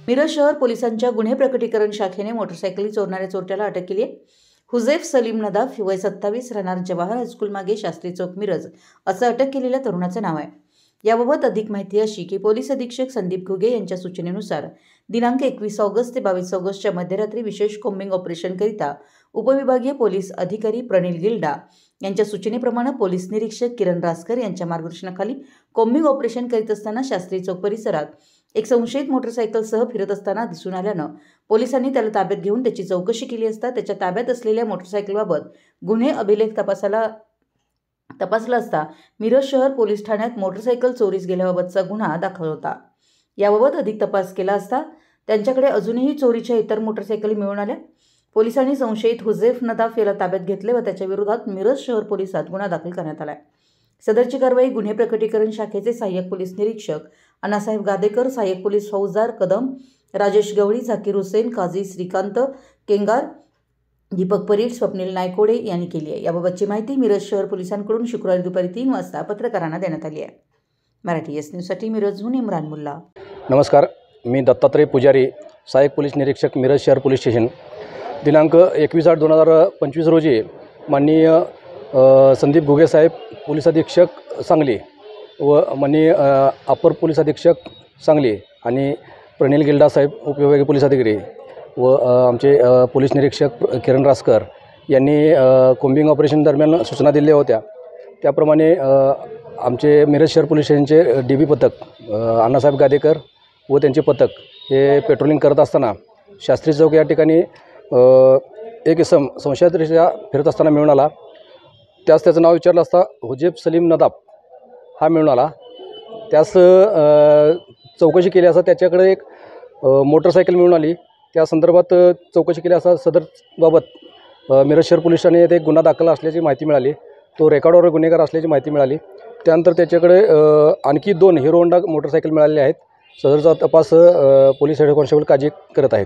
मिरज शहर पोलिसांच्या गुन्हे प्रकटीकरण शाखेने मोटरसायकली चोरणाऱ्या चोरट्याला अटक केली आहे। हुझैफ सलीम नदाफ वय 27 राहणार जवाहर हायस्कूल मागे शास्त्री चौक मिरज असं अटक केलेल्या तरुणाचं नाव आहे। याबाबत अधिक माहिती अशी की पोलीस अधीक्षक संदीप घुगे यांच्या सूचनेनुसार दिनांक 21 ऑगस्ट ते 22 ऑगस्टच्या मध्यरात्री विशेष कोम्बिंग ऑपरेशन करिता उपविभागीय पोलीस अधिकारी प्रणील गिल्डा यांच्या सूचनेप्रमाणे पोलीस निरीक्षक किरण रासकर यांच्या मार्गदर्शनाखाली कोम्बिंग ऑपरेशन करीत असताना शास्त्री चौक परिसरात एक संशयित मोटरसायकलसह फिरत असताना दिसून आल्यानं पोलिसांनी त्याला ताब्यात घेऊन त्याची चौकशी केली असता त्याच्या ताब्यात असलेल्या मोटरसायकलबाबत गुन्हे अभिलेख तपासला असता मिरज शहर पोलीस ठाण्यात मोटरसायकल चोरीस गेल्याबाबतचा गुन्हा दाखल होता। याबाबत अधिक तपास केला असता त्यांच्याकडे अजूनही चोरीच्या इतर मोटरसायकली मिळून आल्या। पोलिसांनी संशयित हुझैफ नदाफ याला ताब्यात घेतले व त्याच्या विरोधात मिरज शहर पोलिसात गुन्हा दाखल करण्यात आला आहे। सदरची कारवाई गुन्हे प्रकटीकरण शाखेचे सहाय्यक पोलीस निरीक्षक अण्णासाहेब गादेकर, सहाय्यक पोलीस फौजदार कदम, राजेश गवळी, झाकीर हुसेन, काझी श्रीकांत केंगार, दीपक परीट, स्वप्नील नायकोडे यांनी केली आहे। याबाबतची माहिती मिरज शहर पोलिसांकडून शुक्रवारी दुपारी 3 वाजता पत्रकारांना देण्यात आली आहे। मराठी एस न्यूजसाठी मिरजहून इम्रान मुल्ला। नमस्कार, मी दत्तात्रय पुजारी, सहाय्यक पोलीस निरीक्षक मिरज शहर पोलीस स्टेशन। दिनांक 21/8/2025 रोजी माननीय संदीप घुगे साहेब पोलीस अधीक्षक सांगली व माननीय अपर पोलीस अधीक्षक सांगली आणि प्रणील गिल्डा साहेब उपविभागीय पोलीस अधिकारी व आमचे पोलीस निरीक्षक किरण रासकर यांनी कोम्बिंग ऑपरेशन दरम्यान सूचना दिल्या होत्या। त्याप्रमाणे आमचे मिरज शहर पोलीस स्टेशनचे DB पथक अण्णासाहेब गादेकर व त्यांचे पथक हे पेट्रोलिंग करत असताना शास्त्री चौक या ठिकाणी एक इसम संशयितरित्या फिरत असताना मिळून आला। त्याचं नाव विचारलं असता हुझैफ सलीम नदाफ हा मिळून आला। त्यास चौकशी केली असता त्याच्याकडे एक मोटरसायकल मिळून आली। त्या संदर्भात चौकशी केली असता सदरबाबत मिरज शहर पोलीस ठाणे येथे गुन्हा दाखल असल्याची माहिती मिळाली। तो रेकॉर्डवर गुन्हेगार असल्याची माहिती मिळाली। त्यानंतर त्याच्याकडे आणखी 2 हिरो होंडा मोटरसायकल मिळालेले आहेत। सदरचा तपास पोलीस हेड कॉन्स्टेबल काजी करत आहेत।